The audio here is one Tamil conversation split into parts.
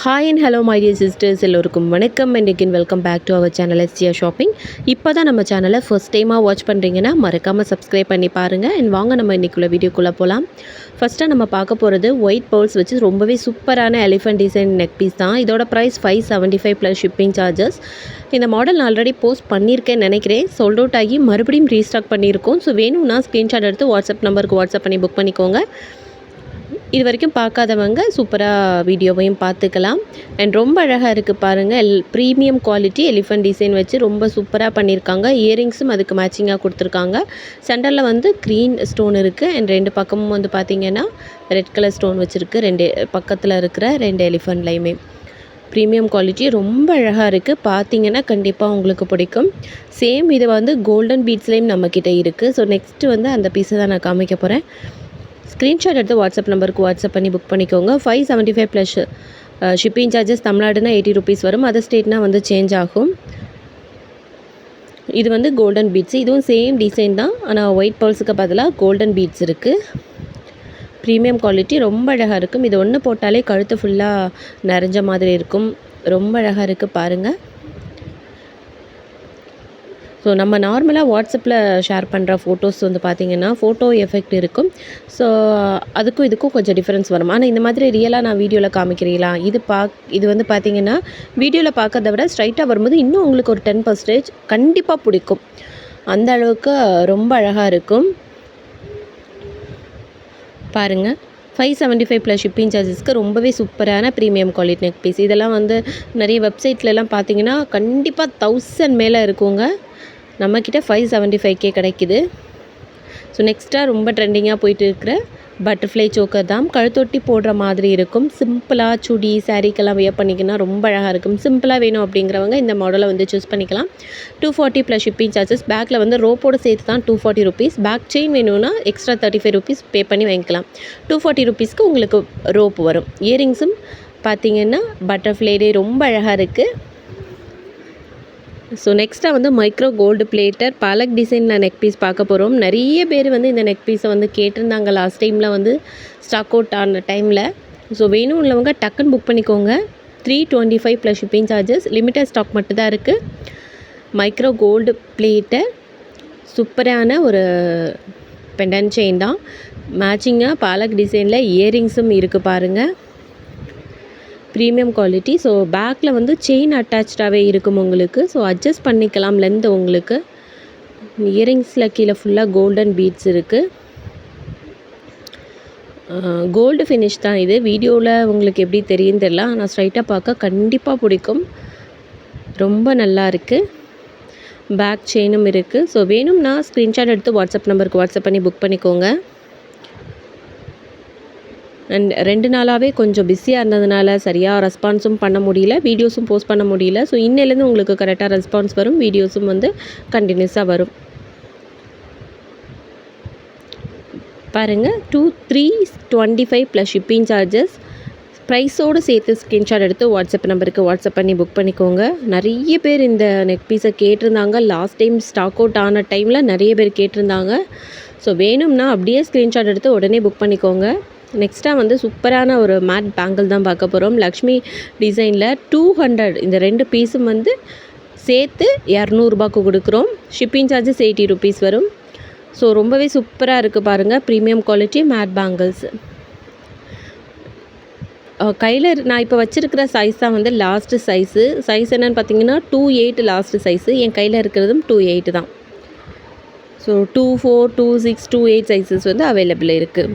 Hi and hello my dear sisters, எல்லோருக்கும் வணக்கம் and again welcome back to our channel எஸ்டியா ஷாப்பிங். இப்போ தான் நம்ம சேனலை ஃபர்ஸ்ட் டைமாக வாட்ச் பண்ணுறீங்கன்னா மறக்காமல் சப்ஸ்கிரைப் பண்ணி பாருங்கள். அண்ட் வாங்க நம்ம இன்றைக்குள்ள வீடியோக்குள்ளே போகலாம். ஃபஸ்ட்டாக நம்ம பார்க்க போகிறது ஒயிட் பர்ல்ஸ் வச்சு ரொம்பவே சூப்பரான எலிஃபென்ட் டிசைன் நெக் பீஸ் தான். இதோட ப்ரைஸ் $575 ப்ளஸ் ஷிப்பிங் சார்ஜஸ். இந்த மாடல் நான் ஆல்ரெடி போஸ்ட் பண்ணியிருக்கேன்னு நினைக்கிறேன். சோல்ட் அவுட் ஆகி மறுபடியும் ரீஸ்டாக் பண்ணியிருக்கோம். ஸோ வேணும்னா ஸ்க்ரீன்ஷாட் எடுத்து வாட்ஸ்அப் நம்பருக்கு வாட்ஸ்அப் பண்ணி புக் பண்ணிக்கோங்க. இது வரைக்கும் பார்க்காதவங்க சூப்பராக வீடியோவையும் பார்த்துக்கலாம். அண்ட் ரொம்ப அழகாக இருக்குது பாருங்கள். ப்ரீமியம் குவாலிட்டி எலிஃபென்ட் டிசைன் வச்சு ரொம்ப சூப்பராக பண்ணியிருக்காங்க. இயரிங்ஸும் அதுக்கு மேட்சிங்காக கொடுத்துருக்காங்க. சென்டரில் வந்து க்ரீன் ஸ்டோன் இருக்குது. அண்ட் ரெண்டு பக்கமும் வந்து பார்த்திங்கன்னா ரெட் கலர் ஸ்டோன் வச்சுருக்கு. ரெண்டு பக்கத்தில் இருக்கிற ரெண்டு எலிஃபெண்ட்லையுமே ப்ரீமியம் குவாலிட்டி ரொம்ப அழகாக இருக்குது. பார்த்திங்கன்னா கண்டிப்பாக உங்களுக்கு பிடிக்கும். சேம் இது வந்து கோல்டன் பீட்ஸ்லேயும் நம்மக்கிட்ட இருக்குது. ஸோ நெக்ஸ்ட்டு வந்து அந்த பீஸை தான் நான் காமிக்க போகிறேன். ஸ்க்ரீன்ஷாட் எடுத்து வாட்ஸ்அப் நம்பருக்கு வாட்ஸ்அப் பண்ணி புக் பண்ணிக்கோங்க. $575 ப்ளஸ் ஷிப்பிங் சார்ஜஸ். தமிழ்நாடுனா $80 வரும். அதர் ஸ்டேட்னா வந்து சேஞ்ச் ஆகும். இது வந்து கோல்டன் பீட்ஸ். இதுவும் சேம் டிசைன் தான், ஆனால் ஒயிட் பர்ல்ஸுக்கு பதிலாக கோல்டன் பீட்ஸ் இருக்குது. ப்ரீமியம் குவாலிட்டி ரொம்ப அழகாக இருக்கும். இது ஒன்று போட்டாலே கழுத்து ஃபுல்லாக நிறைஞ்ச மாதிரி இருக்கும். ரொம்ப அழகாக இருக்குது பாருங்கள். ஸோ நம்ம நார்மலாக வாட்ஸ்அப்பில் ஷேர் பண்ணுற ஃபோட்டோஸ் வந்து பார்த்திங்கன்னா ஃபோட்டோ எஃபெக்ட் இருக்கும். ஸோ அதுக்கும் இதுக்கும் கொஞ்சம் டிஃப்ரென்ஸ் வரும். ஆனால் இந்த மாதிரி ரியலாக நான் வீடியோவில் காமிக்கிறீங்களா, இது வந்து பார்த்திங்கன்னா வீடியோவில் பார்க்கறத விட ஸ்ட்ரைட்டாக வரும்போது இன்னும் உங்களுக்கு ஒரு 10% கண்டிப்பாக பிடிக்கும். அந்த அளவுக்கு ரொம்ப அழகாக இருக்கும் பாருங்கள். $575 ப்ளஸ் ஷிப்பிங் சார்ஜஸ்க்கு ரொம்பவே சூப்பரான ப்ரீமியம் குவாலிட்டி நெக் பீஸ். இதெல்லாம் வந்து நிறைய வெப்சைட்லலாம் பார்த்திங்கன்னா கண்டிப்பாக 1000 மேலே இருக்குங்க. நம்மக்கிட்ட $575 கிடைக்குது. ஸோ நெக்ஸ்ட்டாக ரொம்ப ட்ரெண்டிங்காக போயிட்டு இருக்கிற பட்டர்ஃப்ளை சோக்கர் தான். கழுத்தொட்டி போடுற மாதிரி இருக்கும். சிம்பிளாக சுடி சாரீக்கெல்லாம் வியர் பண்ணிங்கன்னா ரொம்ப அழகாக இருக்கும். சிம்பிளாக வேணும் அப்படிங்கிறவங்க இந்த மாடலை வந்து சூஸ் பண்ணிக்கலாம். $240 ப்ளஸ் ஷிப்பிங் சார்ஜஸ். பேக்கில் வந்து ரோப்போடு சேர்த்து தான் $240. பேக் செயின் வேணும்னா எக்ஸ்ட்ரா $35 பே பண்ணி வாங்கிக்கலாம். $240 உங்களுக்கு ரோப் வரும். இயரிங்ஸும் பார்த்திங்கன்னா பட்டர்ஃப்ளைடே ரொம்ப அழகாக இருக்குது. ஸோ நெக்ஸ்ட்டாக வந்து மைக்ரோ கோல்டு பிளேட்டர் பாலக் டிசைனில் நெக் பீஸ் பார்க்க போகிறோம். நிறைய பேர் வந்து இந்த நெக் பீஸை வந்து கேட்டிருந்தாங்க லாஸ்ட் டைமில் வந்து ஸ்டாக் அவுட் ஆன டைமில். ஸோ வேணும் உள்ளவங்க டக்குன்னு புக் பண்ணிக்கோங்க. $325 plus shipping charges. Limited stock மட்டும்தான் இருக்குது. மைக்ரோ கோல்டு பிளேட்டர் சூப்பரான ஒரு பெண்டன்ட் செயின் தான். மேட்சிங்காக பாலக் டிசைனில் இயரிங்ஸும் இருக்குது பாருங்கள். Premium quality. ஸோ பேக்கில் வந்து செயின் அட்டாச்சாகவே இருக்கும் உங்களுக்கு. ஸோ அட்ஜஸ்ட் பண்ணிக்கலாம் லென்த் உங்களுக்கு. இயரிங்ஸில் கீழே ஃபுல்லாக கோல்டன் பீட்ஸ் இருக்குது. கோல்டு ஃபினிஷ் தான் இது. வீடியோவில் உங்களுக்கு எப்படி தெரியும் தெரியல, ஆனால் ஸ்ட்ரைட்டாக பார்க்க கண்டிப்பாக பிடிக்கும். ரொம்ப நல்லா இருக்குது. பேக் செயினும் இருக்குது. ஸோ வேணும்னா ஸ்க்ரீன்ஷாட் எடுத்து வாட்ஸ்அப் நம்பருக்கு வாட்ஸ்அப் பண்ணி புக் பண்ணிக்கோங்க. அண்ட் 2 நாளாகவே கொஞ்சம் பிஸியாக இருந்ததுனால சரியாக ரெஸ்பான்ஸும் பண்ண முடியல, வீடியோஸும் போஸ்ட் பண்ண முடியல. ஸோ இன்னிலேருந்து உங்களுக்கு கரெக்டாக ரெஸ்பான்ஸ் வரும். வீடியோஸும் வந்து கண்டினியூஸாக வரும் பாருங்கள். $325 ப்ளஸ் ஷிப்பிங் சார்ஜஸ். ப்ரைஸோடு சேர்த்து ஸ்க்ரீன்ஷாட் எடுத்து வாட்ஸ்அப் நம்பருக்கு வாட்ஸ்அப் பண்ணி புக் பண்ணிக்கோங்க. நிறைய பேர் இந்த நெக் பீஸை கேட்டிருந்தாங்க. லாஸ்ட் டைம் ஸ்டாக் அவுட் ஆன டைமில் நிறைய பேர் கேட்டிருந்தாங்க. ஸோ வேணும்னா அப்படியே ஸ்க்ரீன்ஷாட் எடுத்து உடனே புக் பண்ணிக்கோங்க. நெக்ஸ்ட்டாக வந்து சூப்பரான ஒரு மேட் பேங்கிள் தான் பார்க்க போகிறோம். லக்ஷ்மி டிசைனில் 200. இந்த 2 பீஸும் வந்து சேர்த்து $200 கொடுக்குறோம். ஷிப்பிங் சார்ஜஸ் $80 வரும். ஸோ ரொம்பவே சூப்பராக இருக்குது பாருங்கள். Premium quality made bangles. கையில் நான் இப்போ வச்சுருக்கிற சைஸ் தான் வந்து லாஸ்ட்டு சைஸ் என்னென்னு பார்த்தீங்கன்னா 28 லாஸ்ட்டு சைஸு. என் கையில் இருக்கிறதும் 28 தான். ஸோ 24, 26, 28 சைஸஸ் வந்து அவைலபிள் இருக்குது.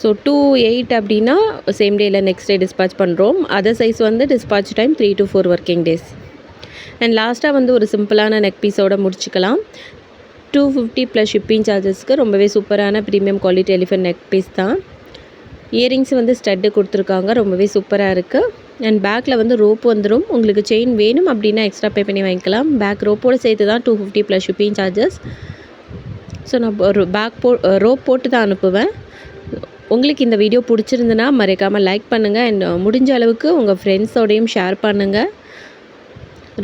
ஸோ 28 அப்படின்னா சேம் டேயில் நெக்ஸ்ட் டே டிஸ்பேச் பண்ணுறோம். அதர் சைஸ் வந்து dispatch time 3 to 4 working days. And லாஸ்ட்டாக வந்து ஒரு சிம்பிளான நெக் பீஸோடு முடிச்சுக்கலாம். $250 ப்ளஸ் ஷிப்பிங் சார்ஜஸ்க்கு ரொம்பவே சூப்பரான premium quality elephant neck piece தான். இயரிங்ஸ் வந்து ஸ்டட்டு கொடுத்துருக்காங்க. ரொம்பவே சூப்பராக இருக்குது. அண்ட் பேக்கில் வந்து ரோப் வந்துடும். உங்களுக்கு செயின் வேணும் அப்படின்னா எக்ஸ்ட்ரா பே பண்ணி வாங்கிக்கலாம். பேக் ரோப்போடு சேர்த்து தான் $250 ப்ளஸ் ஷிப்பிங் சார்ஜஸ். ஸோ நான் ஒரு ரோப் போட்டு தான் அனுப்புவேன். உங்களுக்கு இந்த வீடியோ பிடிச்சிருந்துன்னா மறக்காமல் லைக் பண்ணுங்கள். அண்ட் முடிஞ்ச அளவுக்கு உங்கள் ஃப்ரெண்ட்ஸோடையும் ஷேர் பண்ணுங்கள்.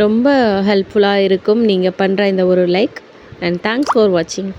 ரொம்ப ஹெல்ப்ஃபுல்லாக இருக்கும் நீங்கள் பண்ணுற இந்த ஒரு லைக். அண்ட் தேங்க்ஸ் ஃபார் வாட்சிங்.